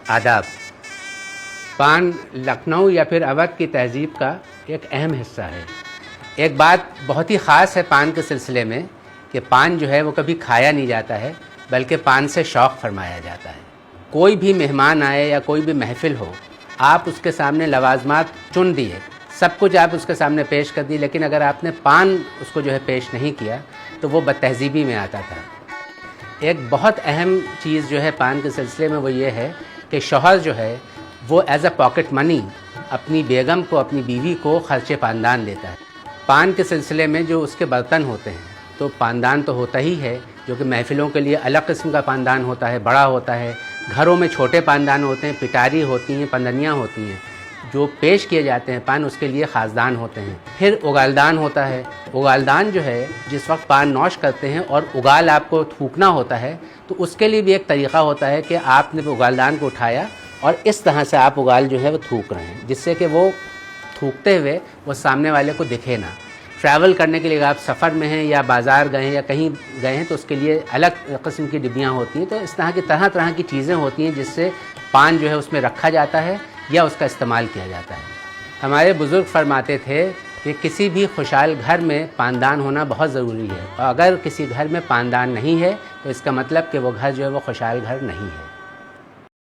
آداب۔ پان لکھنؤ یا پھر اودھ کی تہذیب کا ایک اہم حصہ ہے۔ ایک بات بہت ہی خاص ہے پان کے سلسلے میں کہ پان جو ہے وہ کبھی کھایا نہیں جاتا ہے بلکہ پان سے شوق فرمایا جاتا ہے۔ کوئی بھی مہمان آئے یا کوئی بھی محفل ہو، آپ اس کے سامنے لوازمات چن دیے، سب کچھ آپ اس کے سامنے پیش کر دی، لیکن اگر آپ نے پان اس کو جو ہے پیش نہیں کیا تو وہ بد تہذیبی میں آتا تھا۔ ایک بہت اہم چیز جو ہے پان کے سلسلے میں وہ یہ ہے کہ شوہر جو ہے وہ ایز اے پاکٹ منی اپنی بیگم کو، اپنی بیوی کو خرچ پاندان دیتا ہے۔ پان کے سلسلے میں جو اس کے برتن ہوتے ہیں تو پاندان تو ہوتا ہی ہے، جو کہ محفلوں کے لیے الگ قسم کا پاندان ہوتا ہے، بڑا ہوتا ہے۔ گھروں میں چھوٹے پاندان ہوتے ہیں، پٹاری ہوتی ہیں، پندنیاں ہوتی ہیں۔ جو پیش کیے جاتے ہیں پان، اس کے لیے خاصدان ہوتے ہیں۔ پھر اگالدان ہوتا ہے۔ اگالدان جو ہے جس وقت پان نوش کرتے ہیں اور اگال آپ کو تھوکنا ہوتا ہے تو اس کے لیے بھی ایک طریقہ ہوتا ہے کہ آپ نے اگالدان کو اٹھایا اور اس طرح سے آپ اگال جو ہے وہ تھوک رہے ہیں، جس سے کہ وہ تھوکتے ہوئے وہ سامنے والے کو دکھے نہ۔ ٹریول کرنے کے لیے آپ سفر میں ہیں یا بازار گئے ہیں یا کہیں گئے ہیں تو اس کے لیے الگ قسم کی ڈبیاں ہوتی ہیں۔ تو اس طرح کی طرح کی چیزیں ہوتی ہیں جس سے پان جو ہے اس میں رکھا جاتا ہے یا اس کا استعمال کیا جاتا ہے۔ ہمارے بزرگ فرماتے تھے کہ کسی بھی خوشحال گھر میں پاندان ہونا بہت ضروری ہے، اور اگر کسی گھر میں پاندان نہیں ہے تو اس کا مطلب کہ وہ گھر جو ہے وہ خوشحال گھر نہیں ہے۔